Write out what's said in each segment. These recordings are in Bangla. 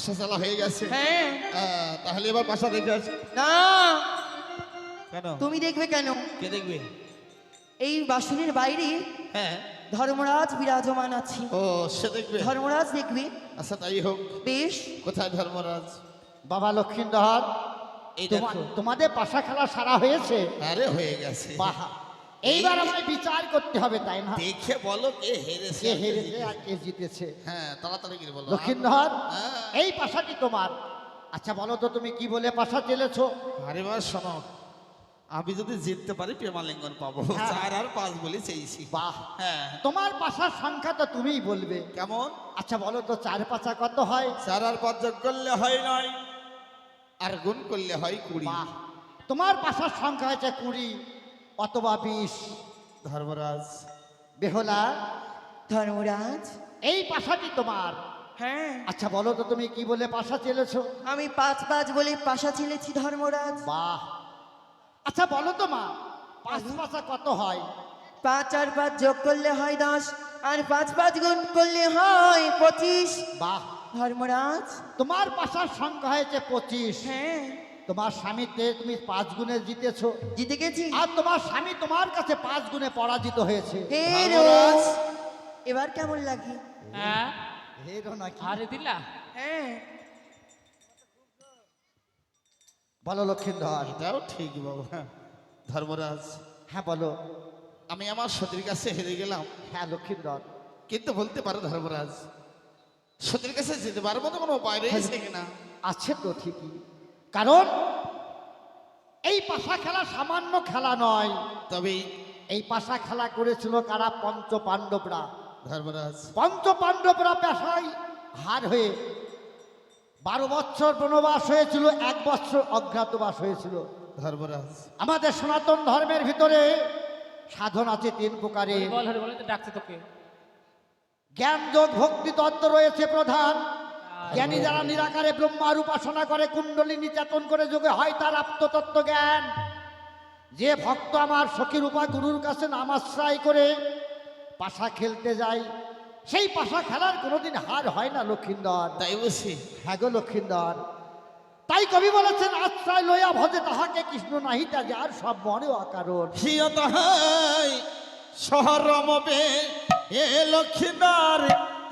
পাশা চালা হয়ে গেছে। হ্যাঁ। তাহলে এবার পাশা দেখে আসি। না, কেন? তুমি দেখবে কেন? কে দেখবে? এই বাসনের বাইরে হ্যাঁ। ধর্মরাজ বিরাজমান আছে। ও, সে দেখবে? ধর্মরাজ দেখবে। আচ্ছা, তাই হোক। বেশ। কোথায় ধর্মরাজ? বাবা লক্ষ্মীন্দর, এই দেখো। তোমাদের পাশা খেলা সারা হয়েছে? আরে হয়ে গেছে। বাহ, এইবার আমায় বিচার করতে হবে, তাই না? দেখে বলো কে হেরেছে কে আর কে হেরেছে জিতেছে। আর কে জিতেছে। হ্যাঁ, তাড়াতাড়ি করে বলো। লক্ষ্মীন্দর, হ্যাঁ। এই পাশাটি তোমার। আচ্ছা বলো তো, তুমি কি বলে পাশা চেলেছো? আরে বাবা শোনো, আমি যদি জিততে পারি প্রেমালিঙ্গন পাবো। হ্যাঁ। 4 আর 5 বলে চেয়েছি। বাহ, হ্যাঁ। তোমার পাশার সংখ্যা তো তুমিই বলবে। কেমন? আচ্ছা বলো তো, 4 পাঁচা কত হয়? 4 আর 5 যোগ করলে হয় 9, আর গুণ করলে হয় 20। বাহ, তোমার পাশার সংখ্যা হয়েছে 20 অথবা 20। ধর্মরাজ, বেহলা, ধর্মরাজ। এই পাশাটি তোমার। হ্যাঁ, আচ্ছা বলো তো, তুমি কি বলে পাশা চেলেছো? আমি 5 বলে পাশা ছেলেছি ধর্মরাজ। বাহ, আচ্ছা বলো তো মা, 5 পাশা কত হয়? 5 আর 5 যোগ করলে হয় 10, আর 5 গুণ করলে হয় 25। বাহ, ধর্মরাজ। তোমার পাশার সংখ্যা হয়েছে 25। হ্যাঁ, তোমার স্বামীতে তুমি 5 গুণে জিতেছো, জিতে গেছি। আর তোমার স্বামী তোমার কাছে 5 গুণে পরাজিত হয়েছে। হেরো। ধর্মরাজ। এবার কেমন লাগে? হ্যাঁ হেরো নাকি? আরে দিলা হ্যাঁ, বলো লক্ষ্মীন্দর। এটাও ঠিক বাবা। ধর্মরাজ, হ্যাঁ বলো। আমি আমার সতীর কাছে হেরে গেলাম, হ্যাঁ লক্ষ্মীন্দর, কিন্তু বলতে পারো ধর্মরাজ, সতীর কাছে যেতে পারবো মতো কোনো উপায় রয়েছে কিনা? আছে তো ঠিকই, কারণ এই পাশা খেলা সামান্য খেলা নয়। তবে এই পাশা খেলা করেছিল কারা? পঞ্চ পাণ্ডবরা। ধর্মরাজ, পঞ্চ পাণ্ডবরা পেশায় হার হয়ে 12 বছর বনবাস হয়েছিল, 1 বছর অজ্ঞাতবাস হয়েছিল। ধর্মরাজ, আমাদের সনাতন ধর্মের ভিতরে সাধন আছে 3 প্রকারের। বল হরে বলে তো ডাকছে তোকে জ্ঞান যোগ ভক্তি তত্ত্ব রয়েছে প্রধান। জ্ঞানী যারা নিরাকারে ব্রহ্মার উপাসনা করে, কুণ্ডলিনী চেতন করে যোগে হয় তার আত্মতত্ত্ব জ্ঞান। যে ভক্ত আমার সখী রূপা গুরুর কাছে নামাশ্রয় করে পাশা খেলতে যায়, সেই পাশা খেলার কোনোদিন হার হয় না লক্ষ্মীন্দর। তাই বলছি। হ্যাঁ গো লক্ষ্মীন্দর, তাই কবি বলেছেন, আশ্রয় লইয়া ভজে তাহাকে কৃষ্ণ নাহিতা যার সব মনে অকারণ। হিয় তাহাই শহরমবে এ লক্ষ্মীদার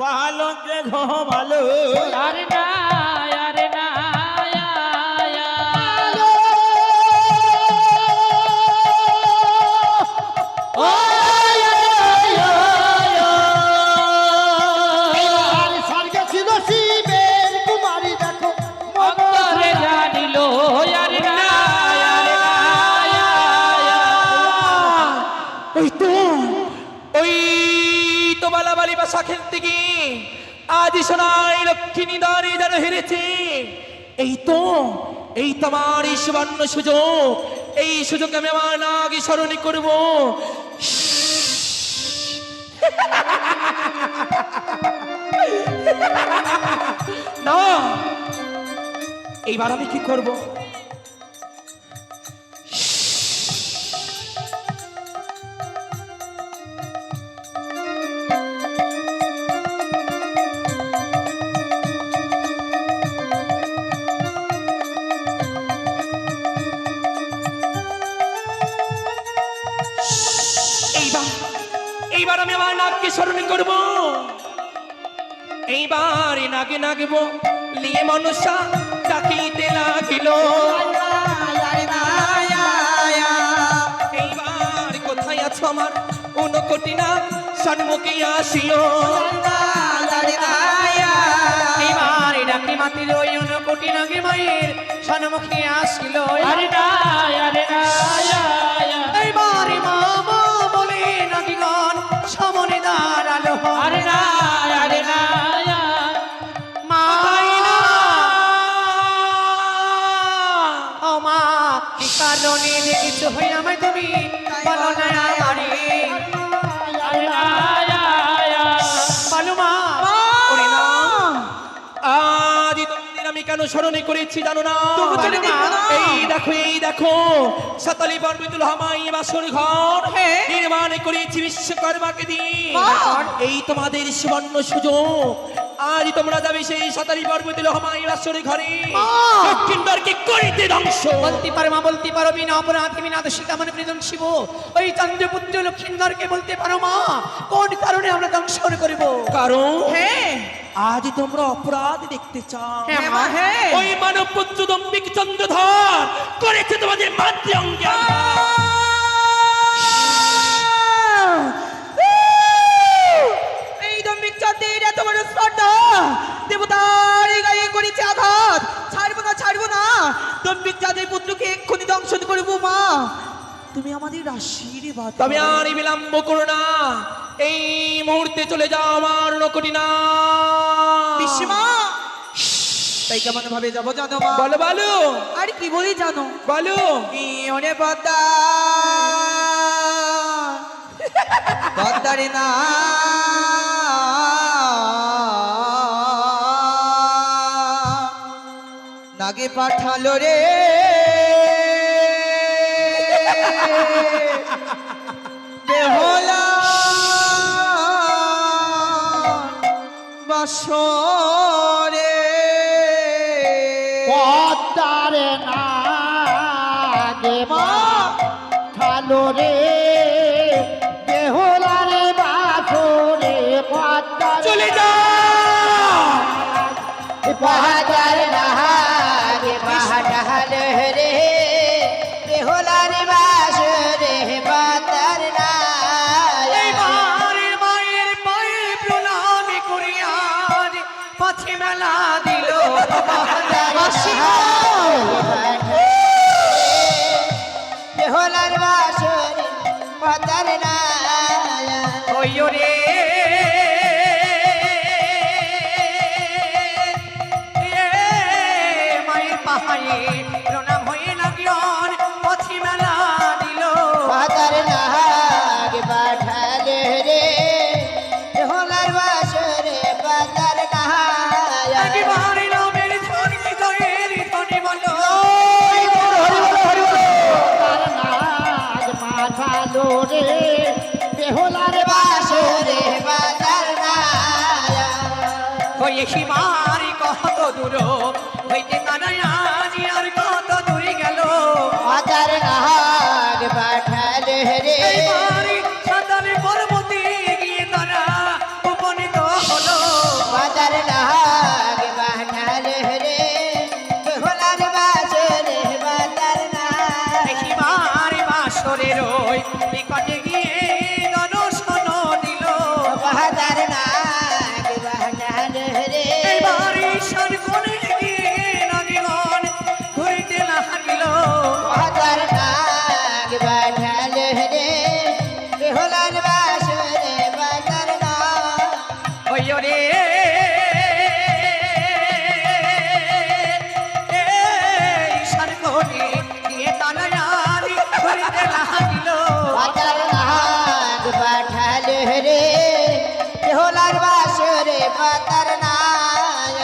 পালকে ঘমালো। আরে না আরে না স্বর্গে ছিল শিবের কুমারী, দেখো অন্তরে জানিল আরে না আরে না ওই তো বালাবালি বাসা খেলতে গিয়ে আজ সোনাই লক্ষ্মী দাঁড়ে যেন হেরেছে। এই তো আমার এই সুবর্ণ সুযোগ, এই সুযোগ আমি আমার নাগে স্মরণে করব। না, এইবার আমি কি করব? এইবার আমি আমার নাগকে স্মরণ করব। এইবার নাগে নাগব লিয়ে মনসা ডাকিতে লাগিল। এইবার কোথায় আছো আমার ঊনকোটি নাগ, সন্মুখে আসিও। এইবার ডাকি মাতিল ওই ঊনকোটি নাগের মায়ের সন্মুখে আসিল। আরে না আরে না এইবার মা মা বলে নাগিগণ সমনে দাঁড়ালো। আরে না আরে না মা না ও মা, কি কারণে কিছু হই আমায় তুমি বলো না আমারে। আরে না বলো মা। ওরে না, আদি তোমাদের আমি কেন স্মরণে করেছি জানো না? বলো মা। এই দেখো সাতালি পর্বতুল হামাই বাসর ঘর হ্যাঁ। নির্মাণ করেছি বিশ্বকর্মাকে দিয়ে। বাহ। এই তোমাদের সুবর্ণ সুযোগ, আজ তোমরা যাবে সেই সাতারি পর্বতে লোহমাই রাশ্বরে ঘরে দক্ষিণ দ্বারকে করিতে ধ্বংস। বলতে পারো মা, বলতে পারো বিনা অপরাধী বিনা দোষিতা মানে প্রীতম শিব ওই চন্দ্রপুত্র লক্ষিন্দরকে বলতে পারো মা কোন কারণে আমরা দংশন করিব? কারণ হ্যাঁ আজ তোমরা অপরাধ দেখতে চাও। হ্যাঁ মা, হ্যাঁ। ওই মানব পুত্র দম্বিক চন্দ্রধর করেছে তোমাদের মাতৃ অঙ্গে আঘাত। এই দম্ভিক চন্দ্রের এত বড় স্পর্ধা, দেবতার এই গায়ে করেছে আঘাত। ছাড়বো না, ছাড়বো না, দম্ভিক চাঁদের পুত্রকে এক্ষুনি দংশন করবো। মা তুমি আমাদের আশীর্বাদ করো। তবে আর বিলম্ব করো না, এই মুহূর্তে চলে যাও আমার নকটি না। পিসিমা তাই কেমন ভাবে যাবো জানো মা? বলো বলো আর কি বলি জানো? বলো। ওরে পদ্মা পদ্মারে না নাগে পাঠালো রে বেহলা বাসরে পদ্মারে নাগে পাঠালো রে বেহুলারে বাসরে পদ্মারে চলে যাও। পদ্মার নাগে পাঠালো রে বেহুলারে বাসরে পদ্মার এই মায়ের মায়ের পায়ে প্রণাম করিয়ার পাছে মেলা দিল বেহুলার বাসরে পদ্মার ওই রে মায়ের পাহাড়ে প্রণাম হয়ে লাগিয়ন পথি মেলা দিল পদ্মার নাগে পাঠালে রে বেহুলার বাসরে পদ্মার একেবারে নামের ধ্বনি জয়ের ধ্বনি বলো নাগ পাঠালো রে বেহুলার বাসরে পদ্মার ওই সীমারি কত দূর হইতে কানাই আজি আর কত দূরে গেল পদ্মার নাগ পাঠালে রে এইবারে সাঁতারে পর্বতে গিয়ে তারা উপনীত হলো পদ্মার নাগ পাঠালে রে বেহুলার বাসরে পদ্মার সীমারি বাসরের ওই নিকটে গিয়ে দর্শন দিল পদ্মার নাগ পাঠালে রে এইবারে ঈশান কোণে গিয়ে নদীগণ ঘুরিতে লাগিল পদ্মার নাগ পাঠালে রে বেহুলার বাসরে পদ্মার নাগ ওই রে ঈশান কোণে গিয়ে তানায়ারি ঘুরিতে লাগিল পদ্মার নাগ পাঠালে রে বেহুলার বাসরে পদ্মার নাগ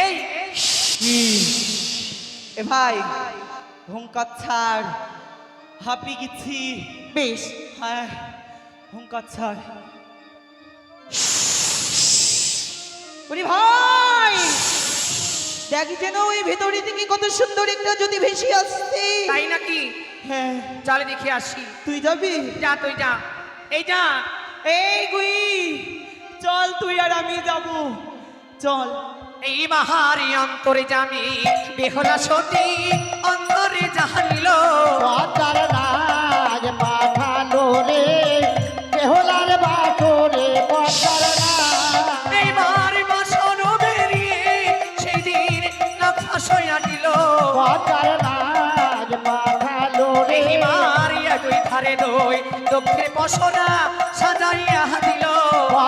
এই এ ভাই হুঙ্কার ছাড়, হাঁপি গেছি। বেশ, হ্যাঁ হুঙ্কার ছাড়। ওরে ভাই দেখ যেন ওই ভেতরে থেকে কত সুন্দর একটা যদি ভেসে আসছে। তাই নাকি? হ্যাঁ চলে দেখে আসি। তুই যাবি? যা তুই যা, এই যা। এই গুই চল, তুই আর আমি যাব, চল। এই বাহারি অন্তরে জামি বেহলা সতী অন্তরে জাহানিল পদ্মার নাগ পাঠালো রে বেহুলার বাসরে পদ্মার নাগ এইবার বাসন বেরিয়ে সেই দিন না ফাঁসয়া দিল পদ্মার নাগ পাঠালো রে এই মারিয়া দুই ধারে দই দক্ষিণে বসনা সাজাইয়া দিল